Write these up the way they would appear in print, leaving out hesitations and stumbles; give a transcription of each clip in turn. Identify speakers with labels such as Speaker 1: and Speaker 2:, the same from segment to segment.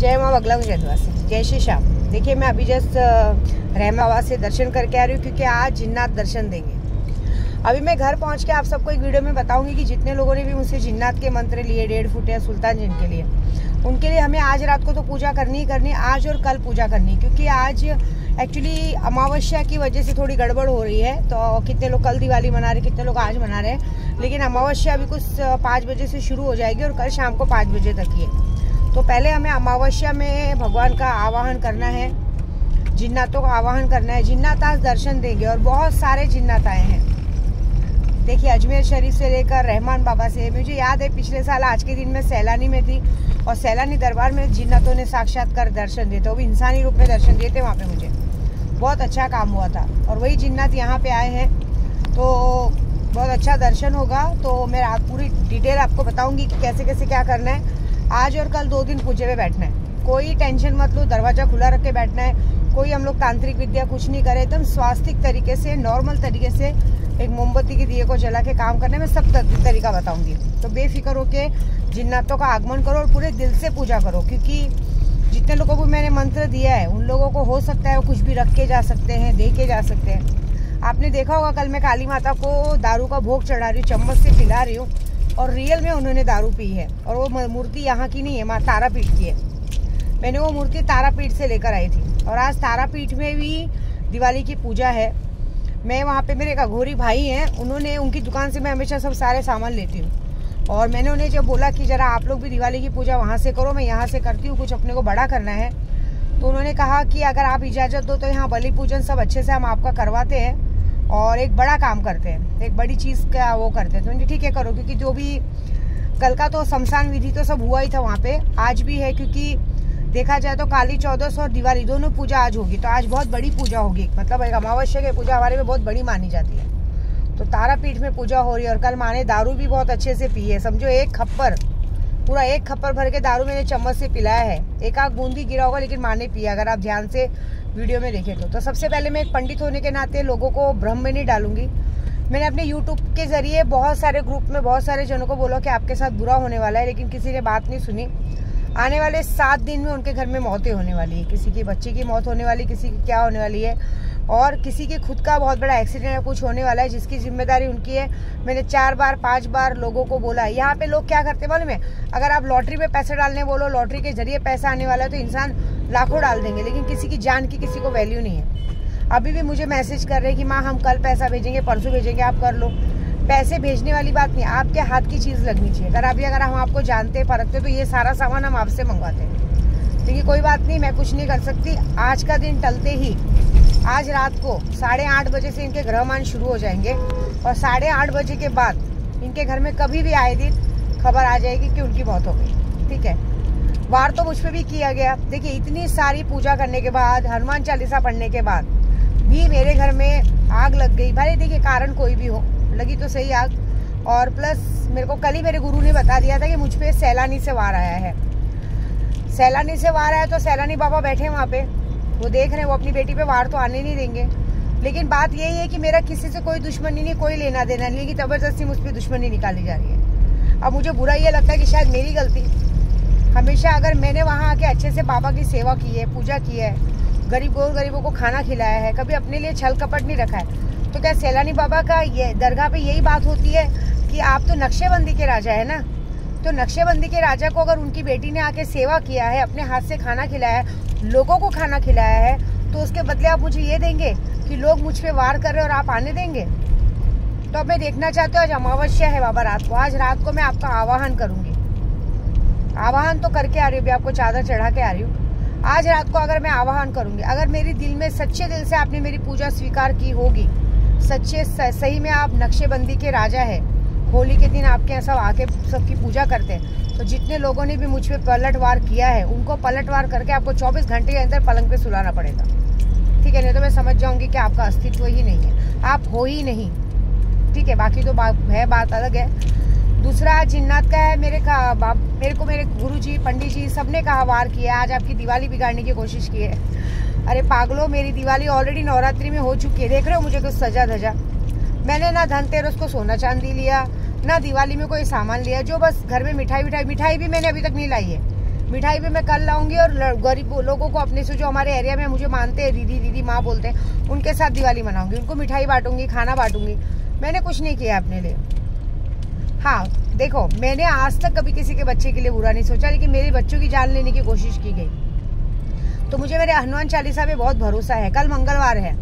Speaker 1: जय माँ बगलामुख जयद्वासी, जय श्री श्याम। देखिए मैं अभी जस्ट रहमाबाद से दर्शन करके आ रही हूँ क्योंकि आज जिन्नात दर्शन देंगे। अभी मैं घर पहुँच के आप सबको एक वीडियो में बताऊंगी कि जितने लोगों ने भी मुझसे जिन्नात के मंत्र लिए 1.5 फुट या सुल्तान जिन के लिए, उनके लिए हमें आज रात को तो पूजा करनी ही करनी, आज और कल पूजा करनी, क्योंकि आज एक्चुअली अमावस्या की वजह से थोड़ी गड़बड़ हो रही है। तो कितने लोग कल दिवाली मना रहे, कितने लोग आज मना रहे हैं, लेकिन अमावस्या अभी कुछ 5 बजे से शुरू हो जाएगी और कल शाम को 5 बजे तक ही है। तो पहले हमें अमावस्या में भगवान का आवाहन करना है, जिन्नातों का आवाहन करना है। जिन्नात आज दर्शन देंगे और बहुत सारे जिन्नात आए हैं। देखिए अजमेर शरीफ से लेकर रहमान बाबा से, मुझे याद है पिछले साल आज के दिन में सैलानी में थी और सैलानी दरबार में जिन्नातों ने साक्षात्कार दर्शन दिए थे, वो भी इंसानी रूप में दर्शन दिए थे। वहाँ पे मुझे बहुत अच्छा काम हुआ था और वही जिन्नात यहाँ पे आए हैं, तो बहुत अच्छा दर्शन होगा। तो मैं पूरी डिटेल आपको बताऊंगी कि कैसे कैसे क्या करना है। आज और कल 2 दिन पूजे में बैठना है, कोई टेंशन मत लो, दरवाजा खुला रख के बैठना है। कोई हम लोग तांत्रिक विद्या कुछ नहीं करे, एकदम स्वास्तिक तरीके से, नॉर्मल तरीके से एक मोमबत्ती के दिए को जला के काम करने में सब तरीका बताऊंगी। तो बेफिक्र होके जिन्नातों का आगमन करो और पूरे दिल से पूजा करो, क्योंकि जितने लोगों को मैंने मंत्र दिया है उन लोगों को हो सकता है वो कुछ भी रख के जा सकते हैं, दे के जा सकते हैं। आपने देखा होगा कल मैं काली माता को दारू का भोग चढ़ा रही हूँ, चम्मच से पिला रही हूँ और रियल में उन्होंने दारू पी है। और वो मूर्ति यहाँ की नहीं है, माँ तारापीठ की है। मैंने वो मूर्ति तारापीठ से लेकर आई थी और आज तारापीठ में भी दिवाली की पूजा है। मैं वहाँ पे, मेरे एक अघोरी भाई हैं, उन्होंने, उनकी दुकान से मैं हमेशा सब सारे सामान लेती हूँ और मैंने उन्हें जब बोला कि ज़रा आप लोग भी दिवाली की पूजा वहाँ से करो, मैं यहाँ से करती हूँ, कुछ अपने को बड़ा करना है, तो उन्होंने कहा कि अगर आप इजाज़त दो तो यहाँ बलि पूजन सब अच्छे से हम आपका करवाते हैं और एक बड़ा काम करते हैं, एक बड़ी चीज़ का वो करते हैं। तो ठीक है करो, क्योंकि जो भी कल का तो शमशान विधि तो सब हुआ ही था वहाँ पे, आज भी है, क्योंकि देखा जाए तो काली चौदस और दिवाली दोनों पूजा आज होगी। तो आज बहुत बड़ी पूजा होगी, मतलब एक अमावस्या की पूजा हमारे में बहुत बड़ी मानी जाती है। तो तारापीठ में पूजा हो रही है और कल माँ ने दारू भी बहुत अच्छे से पी है। समझो पूरा एक खप्पर भर के दारू मैंने चम्मच से पिलाया है। एक आध बूंदी गिरा होगा लेकिन माँ ने पिया, अगर आप ध्यान से वीडियो में देखें तो। सबसे पहले मैं एक पंडित होने के नाते लोगों को भ्रम में नहीं डालूंगी। मैंने अपने यूट्यूब के जरिए बहुत सारे ग्रुप में बहुत सारे जनों को बोला कि आपके साथ बुरा होने वाला है, लेकिन किसी ने बात नहीं सुनी। आने वाले 7 दिन में उनके घर में मौतें होने वाली है, किसी की बच्चे की मौत होने वाली, किसी की क्या होने वाली है और किसी के खुद का बहुत बड़ा एक्सीडेंट या कुछ होने वाला है, जिसकी जिम्मेदारी उनकी है। मैंने 4 बार 5 बार लोगों को बोला। यहाँ पे लोग क्या करते मालूम है, अगर आप लॉटरी में पैसे डालने बोलो, लॉटरी के जरिए पैसा आने वाला है तो इंसान लाखों डाल देंगे, लेकिन किसी की जान की किसी को वैल्यू नहीं है। अभी भी मुझे मैसेज कर रहे हैं कि माँ हम कल पैसा भेजेंगे, परसों भेजेंगे, आप कर लो। पैसे भेजने वाली बात नहीं, आपके हाथ की चीज़ लगनी चाहिए। अगर हम आपको जानते परखते तो ये सारा सामान हम आपसे मंगवाते हैं। देखिए कोई बात नहीं, मैं कुछ नहीं कर सकती। आज का दिन टलते ही, आज रात को 8:30 बजे से इनके ग्रहमान शुरू हो जाएंगे और 8:30 बजे के बाद इनके घर में कभी भी आए दिन खबर आ जाएगी कि उनकी मौत हो गई। ठीक है, वार तो मुझ पर भी किया गया। देखिए इतनी सारी पूजा करने के बाद, हनुमान चालीसा पढ़ने के बाद भी मेरे घर में आग लग गई। भाई देखिए कारण कोई भी हो, लगी तो सही आग। और प्लस मेरे को कल ही मेरे गुरु ने बता दिया था कि मुझ पे सैलानी से वार आया है। सैलानी से वार आया तो सैलानी बाबा बैठे वहाँ पे, वो देख रहे हैं, वो अपनी बेटी पे वार तो आने नहीं देंगे। लेकिन बात यही है कि मेरा किसी से कोई दुश्मनी नहीं, कोई लेना देना नहीं, लेकिन जबरदस्ती मुझ पर दुश्मनी निकाली जा रही है। अब मुझे बुरा ये लगता है कि शायद मेरी गलती, हमेशा अगर मैंने वहाँ आके अच्छे से बाबा की सेवा की है, पूजा की है, गरीबों को खाना खिलाया है, कभी अपने लिए छल कपट नहीं रखा है, तो क्या सैलानी बाबा का ये दरगाह पे यही बात होती है कि आप तो नक्शेबंदी के राजा है ना? तो नक्शेबंदी के राजा को अगर उनकी बेटी ने आके सेवा किया है, अपने हाथ से खाना खिलाया है, लोगों को खाना खिलाया है, तो उसके बदले आप मुझे ये देंगे कि लोग मुझ पे वार कर रहे हैं और आप आने देंगे? तो अब मैं देखना चाहती हूँ, आज अमावस्या है बाबा रात को, आज रात को मैं आपका आवाहन करूंगी। आवाहन तो करके आ रही हूँ, आपको चादर चढ़ा के आ रही हूँ। आज रात को अगर मैं आवाहन करूंगी, अगर मेरी दिल में सच्चे दिल से आपने मेरी पूजा स्वीकार की होगी, सच्चे सही में आप नक्शेबंदी के राजा है, होली के दिन आपके यहाँ सब आके सबकी पूजा करते हैं, तो जितने लोगों ने भी मुझ पे पलटवार किया है उनको पलटवार करके आपको 24 घंटे के अंदर पलंग पे सुलाना पड़ेगा। ठीक है, नहीं तो मैं समझ जाऊंगी कि आपका अस्तित्व ही नहीं है, आप हो ही नहीं। ठीक है, बाकी तो बात अलग है। दूसरा जिन्नात का है, मेरे को मेरे गुरुजी, पंडित जी सबने कहा वार किया, आज आपकी दिवाली बिगाड़ने की कोशिश की है। अरे पागलो, मेरी दिवाली ऑलरेडी नवरात्रि में हो चुकी है, देख रहे हो मुझे कुछ सजा धजा। मैंने ना धनतेरस को सोना चांदी लिया, ना दिवाली में कोई सामान लिया, जो बस घर में मिठाई भी मैंने अभी तक नहीं लाई है। मिठाई भी मैं कल लाऊंगी और गरीब लोगों को अपने से जो हमारे एरिया में मुझे मानते हैं, दीदी दीदी माँ बोलते हैं, उनके साथ दिवाली मनाऊंगी, उनको मिठाई बांटूंगी, खाना बांटूंगी। मैंने कुछ नहीं किया अपने लिए। हाँ देखो, मैंने आज तक कभी किसी के बच्चे के लिए बुरा नहीं सोचा, लेकिन मेरे बच्चों की जान लेने की कोशिश की गई। तो मुझे मेरे हनुमान चालीसा पे बहुत भरोसा है। कल मंगलवार है,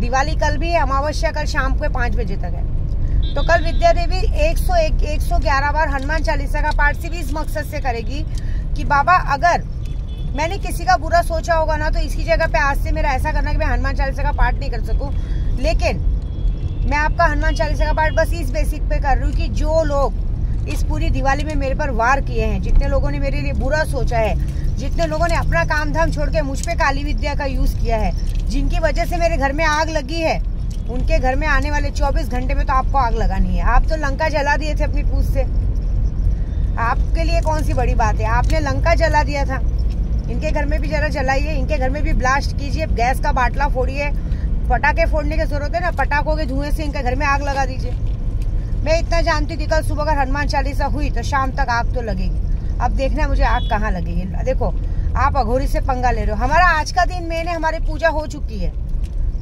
Speaker 1: दिवाली कल भी है, अमावस्या कल शाम को 5 बजे तक है। तो कल विद्या देवी 111 बार हनुमान चालीसा का पाठ सिर्फ इस मकसद से करेगी कि बाबा अगर मैंने किसी का बुरा सोचा होगा ना, तो इसकी जगह पे आज से मेरा ऐसा करना कि मैं हनुमान चालीसा का पाठ नहीं कर सकूं। लेकिन मैं आपका हनुमान चालीसा का पाठ बस इस बेसिक पे कर रही हूँ कि जो लोग इस पूरी दिवाली में मेरे पर वार किए हैं, जितने लोगों ने मेरे लिए बुरा सोचा है, जितने लोगों ने अपना काम धाम छोड़ के मुझ पे काली विद्या का यूज किया है, जिनकी वजह से मेरे घर में आग लगी है, उनके घर में आने वाले 24 घंटे में तो आपको आग लगानी है। आप तो लंका जला दिए थे अपनी पूछ से, आपके लिए कौन सी बड़ी बात है, आपने लंका जला दिया था। इनके घर में भी जरा जलाइए, इनके घर में भी ब्लास्ट कीजिए, गैस का बाटला फोड़िए। पटाखे फोड़ने की जरूरत है ना, पटाखों के धुएं से इनके घर में आग लगा दीजिए। मैं इतना जानती हूँ कि कल सुबह अगर हनुमान चालीसा हुई तो शाम तक आग तो लगेगी। अब देखना मुझे आग कहाँ लगेगी। देखो आप अघोरी से पंगा ले रहे हो। हमारा आज का दिन मेन है, हमारी पूजा हो चुकी है।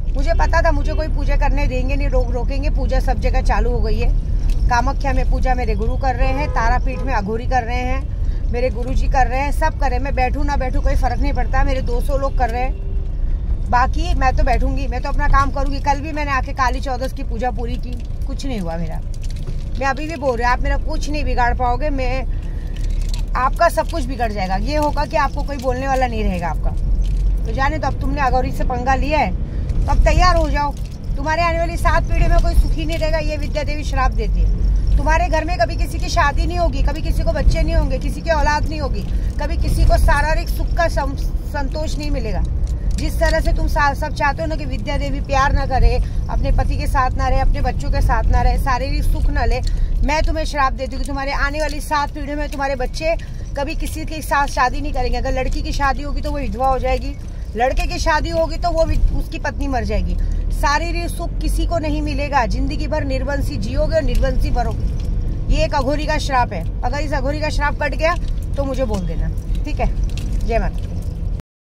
Speaker 1: मुझे पता था मुझे कोई पूजा करने देंगे नहीं, रोकेंगे। पूजा सब जगह चालू हो गई है। कामाख्या में पूजा मेरे गुरु कर रहे हैं, तारापीठ में अघोरी कर रहे हैं, मेरे गुरुजी कर रहे हैं, सब कर रहे हैं। मैं बैठूं ना बैठूं कोई फर्क नहीं पड़ता। मेरे 200 लोग कर रहे हैं। बाकी मैं तो बैठूंगी, मैं तो अपना काम करूंगी। कल भी मैंने आके काली चौदस की पूजा पूरी की, कुछ नहीं हुआ मेरा। मैं अभी भी बोल रही हूँ, आप मेरा कुछ नहीं बिगाड़ पाओगे। मैं आपका सब कुछ बिगड़ जाएगा। ये होगा कि आपको कोई बोलने वाला नहीं रहेगा आपका। तो जाने तो अब तुमने अघोरी से पंगा लिया है तो अब तैयार हो जाओ। तुम्हारे आने वाली 7 पीढ़ी में कोई सुखी नहीं रहेगा, ये विद्या देवी श्राप देती है। तुम्हारे घर में कभी किसी की शादी नहीं होगी, कभी किसी को बच्चे नहीं होंगे, किसी की औलाद नहीं होगी, कभी किसी को शारीरिक सुख का संतोष नहीं मिलेगा। जिस तरह से तुम सब चाहते हो ना कि विद्या देवी प्यार ना करे, अपने पति के साथ ना रहे, अपने बच्चों के साथ ना रहे, शारीरिक सुख ना ले, मैं तुम्हें श्राप देती हूँ कि तुम्हारे आने वाली 7 पीढ़ी में तुम्हारे बच्चे कभी किसी के साथ शादी नहीं करेंगे। अगर लड़की की शादी होगी तो वो विधवा हो जाएगी, लड़के की शादी होगी तो वो उसकी पत्नी मर जाएगी। शारीरिक सुख किसी को नहीं मिलेगा। जिंदगी भर निर्वंशी जियोगे और निर्वंशी मरोगे। ये एक अघोरी का श्राप है। अगर इस अघोरी का श्राप कट गया तो मुझे बोल देना, ठीक है। जय माता।